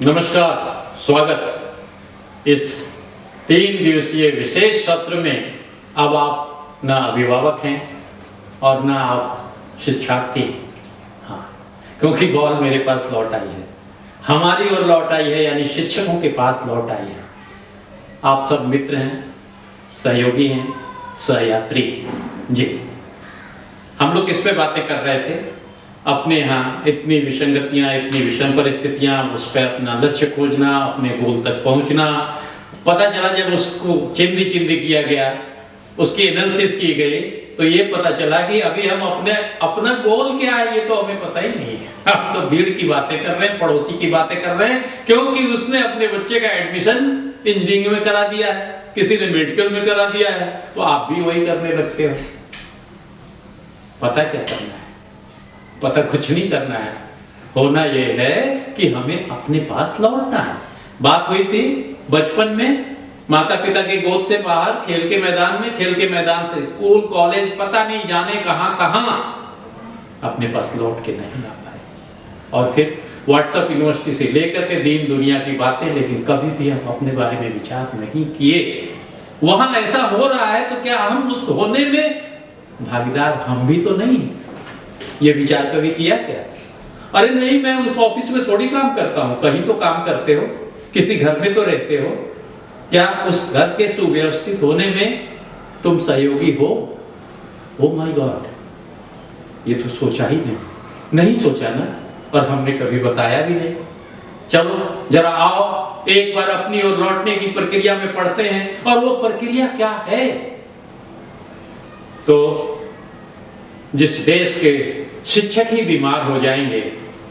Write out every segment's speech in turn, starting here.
नमस्कार, स्वागत इस 3 दिवसीय विशेष सत्र में। अब आप ना अभिभावक हैं और ना आप शिक्षार्थी। हाँ, क्योंकि बॉल मेरे पास लौट आई है, हमारी ओर लौट आई है, यानी शिक्षकों के पास लौट आई है। आप सब मित्र हैं, सहयोगी हैं, सहयात्री। जी, हम लोग किस पे बातें कर रहे थे? अपने यहाँ इतनी विसंगतियाँ, इतनी विषम परिस्थितियाँ, उस पर अपना लक्ष्य खोजना, अपने गोल तक पहुँचना। पता चला जब उसको चिंदी किया गया, उसकी एनालिसिस की गई, तो ये पता चला कि अभी हम अपना गोल क्या है ये तो हमें पता ही नहीं है। हम तो भीड़ की बातें कर रहे हैं, पड़ोसी की बातें कर रहे हैं, क्योंकि उसने अपने बच्चे का एडमिशन इंजीनियरिंग में करा दिया है, किसी ने मेडिकल में करा दिया है, तो आप भी वही करने लगते हो। पता क्या करना है? पता कुछ नहीं करना है। होना यह है कि हमें अपने पास लौटना है। बात हुई थी बचपन में, माता पिता के गोद से बाहर खेल के मैदान में, खेल के मैदान से स्कूल कॉलेज, पता नहीं जाने कहां कहां, अपने पास लौट के नहीं आ पाए। और फिर व्हाट्सएप यूनिवर्सिटी से लेकर के दीन दुनिया की बातें, लेकिन कभी भी हम अपने बारे में विचार नहीं किए। वहां ऐसा हो रहा है तो क्या हम उस होने में भागीदार हम भी तो नहीं? ये विचार कभी किया क्या? अरे नहीं, मैं उस ऑफिस में थोड़ी काम करता हूं, कहीं तो काम करते हो, किसी घर में तो रहते हो। क्या उस घर के सुव्यवस्थित होने में तुम सहयोगी हो? ओ माय गॉड, ये तो सोचा ही नहीं सोचा ना, और हमने कभी बताया भी नहीं। चलो जरा आओ एक बार अपनी ओर लौटने की प्रक्रिया में पढ़ते हैं, और वो प्रक्रिया क्या है। तो जिस देश के शिक्षक ही बीमार हो जाएंगे,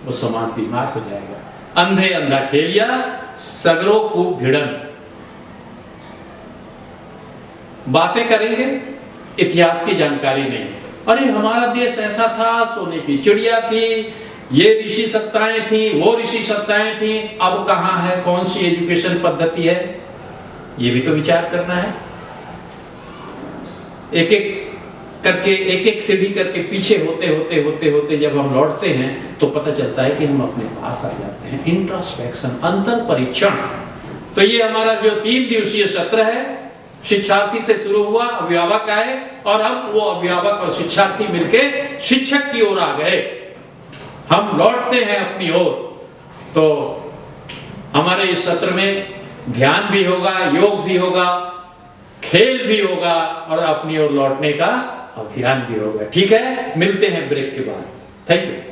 वो समाज बीमार हो जाएगा। अंधे अंधा ठेलिया, सगरों को भिड़ंत। बातें करेंगे, इतिहास की जानकारी नहीं। अरे हमारा देश ऐसा था, सोने की चिड़िया थी, ये ऋषि सत्ताएं थी, वो ऋषि सत्ताएं थी, अब कहां है, कौन सी एजुकेशन पद्धति है, ये भी तो विचार करना है। एक एक सीढ़ी करके पीछे होते जब हम लौटते हैं तो पता चलता है कि हम अपने पास आ जाते हैं। इंट्रोस्पेक्शन, अंतर परीक्षण। तो ये हमारा जो 3 दिवसीय सत्र है, शिक्षार्थी से शुरू हुआ, अभिभावक आए, और अब वो अभिभावक और शिक्षार्थी मिलके शिक्षक की ओर आ गए। हम लौटते हैं अपनी ओर। तो हमारे इस सत्र में ध्यान भी होगा, योग भी होगा, खेल भी होगा, और अपनी ओर लौटने का अभियान भी होगा। ठीक है, मिलते हैं ब्रेक के बाद। Thank you.